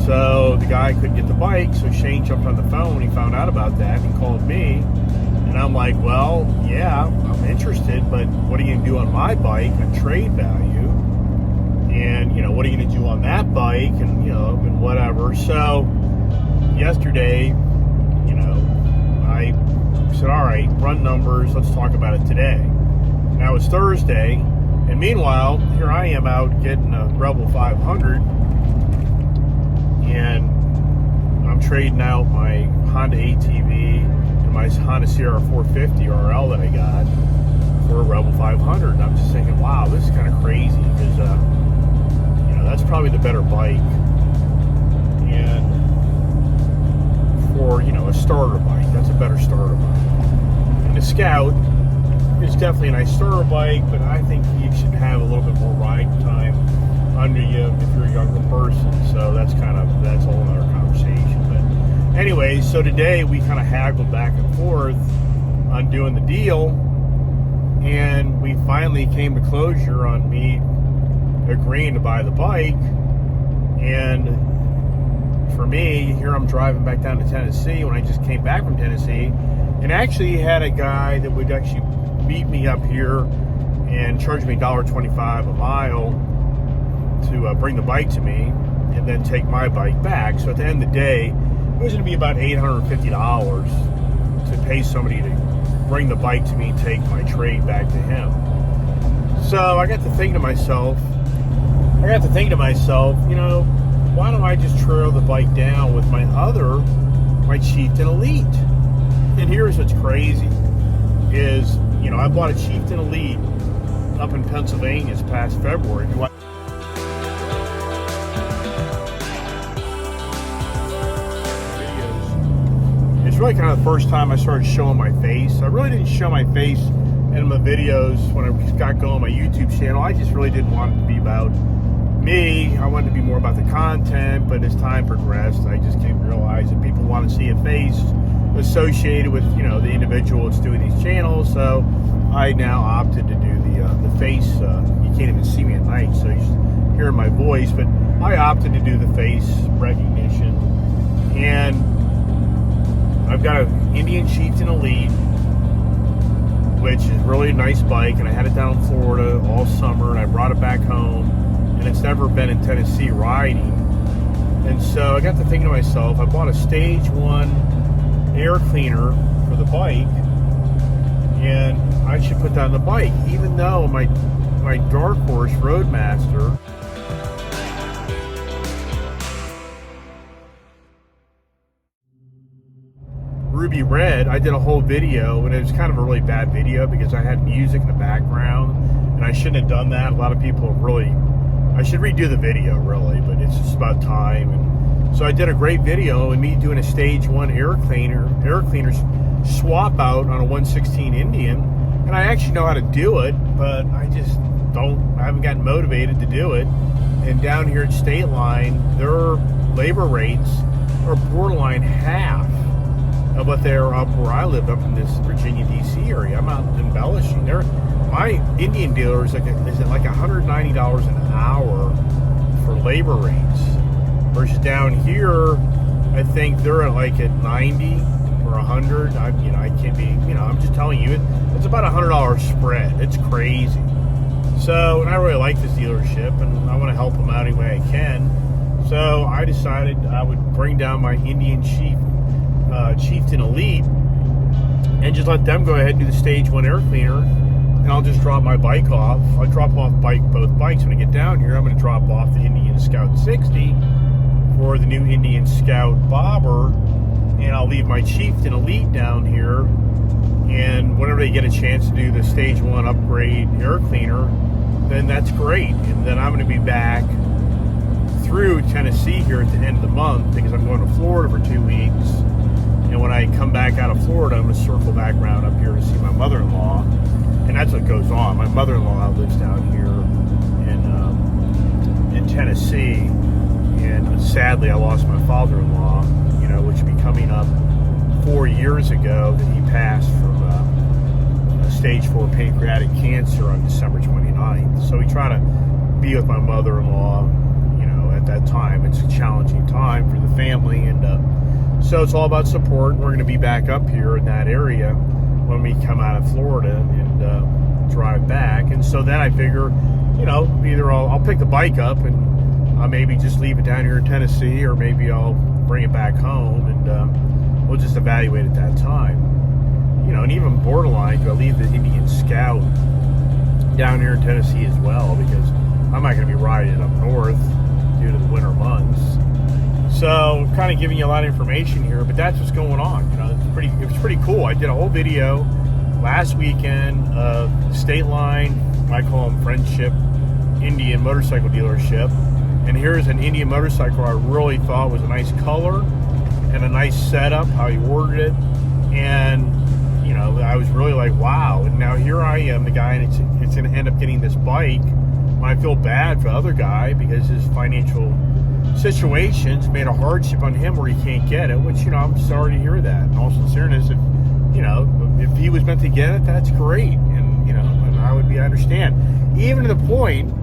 So the guy couldn't get the bike, so Shane jumped on the phone when he found out about that. He called me, and I'm like, well, yeah, I'm interested, but what are you going to do on my bike on trade value? And, what are you going to do on that bike? And, and whatever. So yesterday, I said, all right, run numbers, let's talk about it today. Now it's Thursday, and meanwhile, here I am out getting a Rebel 500, and I'm trading out my Honda ATV and my Honda Sierra 450 RL that I got for a Rebel 500. And I'm just thinking, wow, this is kind of crazy, because that's probably the better bike, and for a starter bike, that's a better starter bike. And the Scout is definitely a nice starter bike, but I think you should have a little bit more ride time under you if you're a younger person. So that's a whole other conversation. But anyway, so today we kind of haggled back and forth on doing the deal, and we finally came to closure on me agreeing to buy the bike. And for me, here I'm driving back down to Tennessee when I just came back from Tennessee, and actually had a guy that would actually meet me up here and charge me $1.25 a mile to bring the bike to me, and then take my bike back. So at the end of the day, it was going to be about $850 to pay somebody to bring the bike to me and take my trade back to him. So I got to think to myself, why don't I just trail the bike down with my Chieftain Elite? And here's what's crazy is, you know, I bought a Chieftain Elite up in Pennsylvania this past February. It's really kind of the first time I started showing my face. I really didn't show my face in my videos when I got going on my YouTube channel. I just really didn't want it to be about me. I wanted to be more about the content, but as time progressed, I just came to realize that people want to see a face associated with, you know, the individual that's doing these channels. So I now opted to do the face. You can't even see me at night, so you're just hearing my voice, but I opted to do the face recognition. And I've got an Indian Chieftain Elite, which is really a nice bike, and I had it down in Florida all summer, and I brought it back home, and it's never been in Tennessee riding. And so I got to thinking to myself, I bought a Stage 1 air cleaner for the bike, and I should put that on the bike, even though my Dark Horse Roadmaster Ruby Red, I did a whole video, and it was kind of a really bad video because I had music in the background, and I shouldn't have done that. A lot of people really, I should redo the video really, but it's just about time. And so I did a great video of me doing a Stage 1 air cleaner swap out on a 116 Indian, and I actually know how to do it, but I haven't gotten motivated to do it. And down here at State Line, their labor rates are borderline half of what they're up where I live, up in this Virginia, D.C. area. I'm out embellishing. My Indian dealer is at like $190 an hour for labor rates, versus down here, I think they're at 90 or 100. I can't be, I'm just telling you, it's about $100 spread. It's crazy. So, and I really like this dealership, and I want to help them out any way I can. So I decided I would bring down my Indian Chieftain Elite and just let them go ahead and do the Stage 1 air cleaner, and I'll just drop my bike off. I'll drop off both bikes when I get down here. I'm going to drop off the Indian Scout 60 for the new Indian Scout bobber, and I'll leave my Chieftain Elite down here, and whenever they get a chance to do the Stage 1 upgrade air cleaner, then that's great. And then I'm going to be back through Tennessee here at the end of the month, because I'm going to Florida for 2 weeks. And when I come back out of Florida, I'm going to circle back around up here to see my mother-in-law. And that's what goes on. My mother-in-law lives down here in Tennessee. And sadly, I lost my father-in-law, which will be coming up 4 years ago, that he passed from stage 4 pancreatic cancer on December 29th. So we try to be with my mother-in-law, at that time. It's a challenging time for the family, and so it's all about support. We're going to be back up here in that area when we come out of Florida and drive back. And so then I figure, either I'll pick the bike up and I'll maybe just leave it down here in Tennessee, or maybe I'll bring it back home, and we'll just evaluate at that time. And even borderline, do I leave the Indian Scout down here in Tennessee as well, because I'm not going to be riding it up north due to the winter months. So kind of giving you a lot of information here, but that's what's going on. It was pretty cool. I did a whole video last weekend of State Line, I call them Friendship Indian motorcycle dealership, and here's an Indian motorcycle I really thought was a nice color and a nice setup, how he ordered it, and I was really like, wow. And now here I am, the guy, and it's going to end up getting this bike. I feel bad for the other guy because his financial situations made a hardship on him where he can't get it, which, I'm sorry to hear that. In all sincereness, if he was meant to get it, that's great. And, and I understand. Even to the point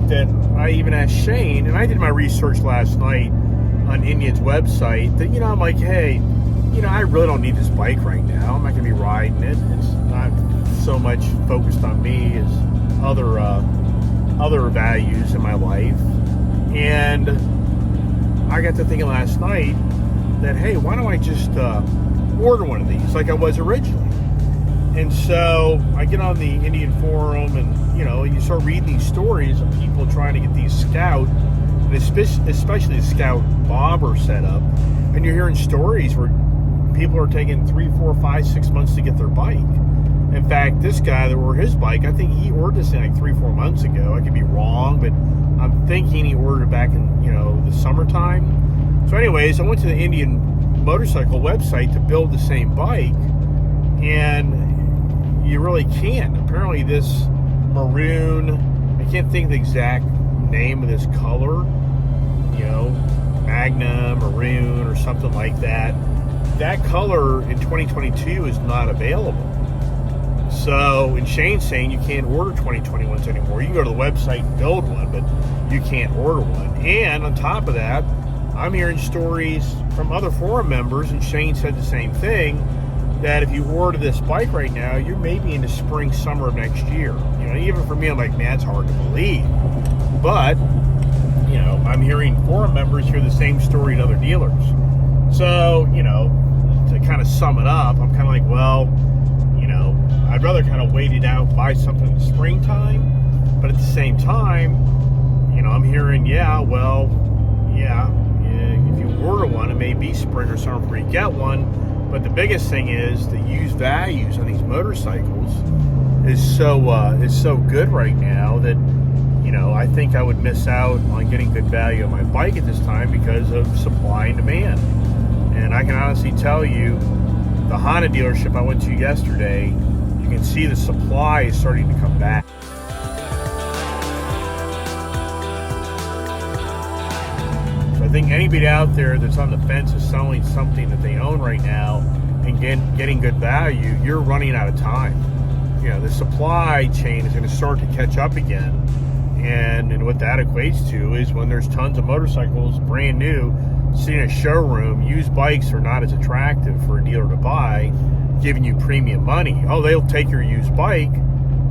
that I even asked Shane, and I did my research last night on Indian's website, that, I'm like, hey, I really don't need this bike right now. I'm not going to be riding it. It's not so much focused on me as other values in my life. And I got to thinking last night that, hey, why don't I just order one of these like I was originally? And so I get on the Indian forum, and you start reading these stories of people trying to get these Scout, and especially the Scout bobber setup, and you're hearing stories where people are taking 3, 4, 5, 6 months to get their bike. In fact, this guy that ordered his bike, I think he ordered this thing like 3, 4 months ago. I could be wrong, but I'm thinking he ordered it back in, the summertime. So anyways, I went to the Indian motorcycle website to build the same bike, and you really can't. Apparently this maroon, I can't think of the exact name of this color, Magna, maroon, or something like that. That color in 2022 is not available. So, and Shane's saying you can't order 2021s anymore. You can go to the website and build one, but you can't order one. And on top of that, I'm hearing stories from other forum members, and Shane said the same thing, that if you order this bike right now, you're maybe into spring, summer of next year. Even for me, I'm like, man, it's hard to believe. But, I'm hearing forum members hear the same story at other dealers. So, to kind of sum it up, I'm kind of like, well, I'd rather kind of wait it out, buy something in the springtime. But at the same time, I'm hearing, if you order one, it may be spring or summer before you get one. But the biggest thing is the used values on these motorcycles is so good right now that, I think I would miss out on getting good value on my bike at this time because of supply and demand. And I can honestly tell you, the Honda dealership I went to yesterday, you can see the supply is starting to come back. So I think anybody out there that's on the fence of selling something that they own right now and getting good value, you're running out of time. The supply chain is going to start to catch up again. And what that equates to is when there's tons of motorcycles, brand new, sitting in a showroom, used bikes are not as attractive for a dealer to buy, giving you premium money. Oh, they'll take your used bike.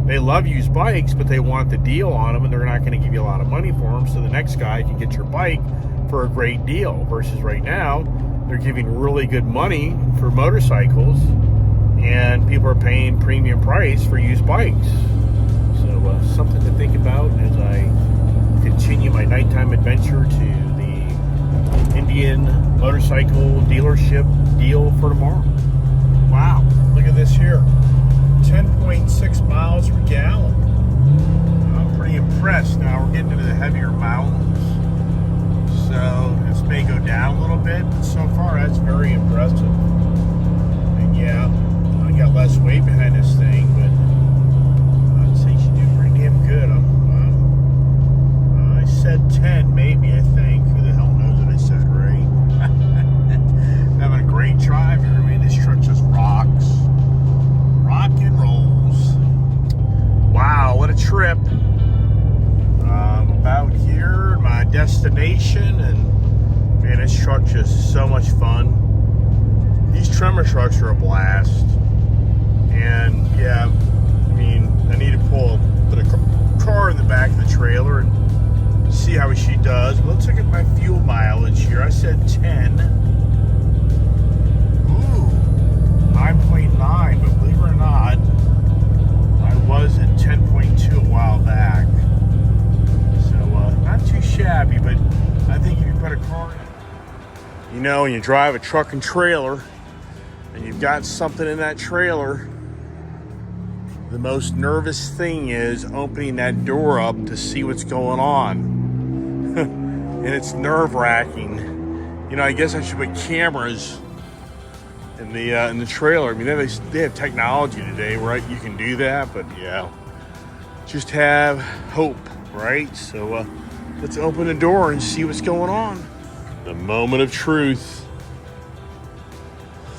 They love used bikes, but they want the deal on them, and they're not going to give you a lot of money for them, so the next guy can get your bike for a great deal. Versus right now, they're giving really good money for motorcycles, and people are paying premium price for used bikes. So something to think about as I continue my nighttime adventure to the Indian motorcycle dealership deal for tomorrow. Wow, look at this here. 10.6 miles per gallon. I'm pretty impressed. Now we're getting into the heavier mountains, so this may go down a little bit, but so far that's very impressive. And yeah, I got less weight behind this thing, but I'd say she did pretty damn good. I said 10 maybe, I think. Who the hell knows what I said, right? Having a great drive here. I mean, this truck just rocks. Rock and rolls. Wow, what a trip. I'm about here, my destination, and man, this truck just so much fun. These Tremor trucks are a blast. And yeah, I mean, I need to put a car in the back of the trailer and see how she does. But let's look at my fuel mileage here. I said 10. Ooh, 9.9, but believe it or not, I was at 10.2 a while back. So not too shabby, but I think if you put a car in, when you drive a truck and trailer and you've got something in that trailer, the most nervous thing is opening that door up to see what's going on. And it's nerve-wracking. I guess I should put cameras in the trailer. I mean, they have technology today where you can do that, but yeah, just have hope, right? So let's open the door and see what's going on. The moment of truth.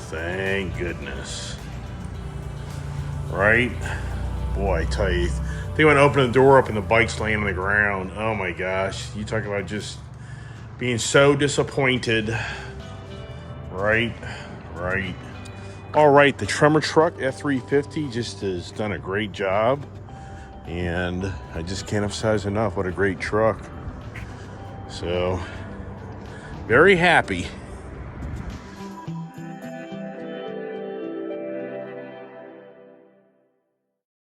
Thank goodness. Right? Boy, I tell you, they went to open the door up and the bike's laying on the ground. Oh my gosh. You talk about just being so disappointed. Right? All right, the Tremor truck F350 just has done a great job. And I just can't emphasize enough what a great truck. So, very happy.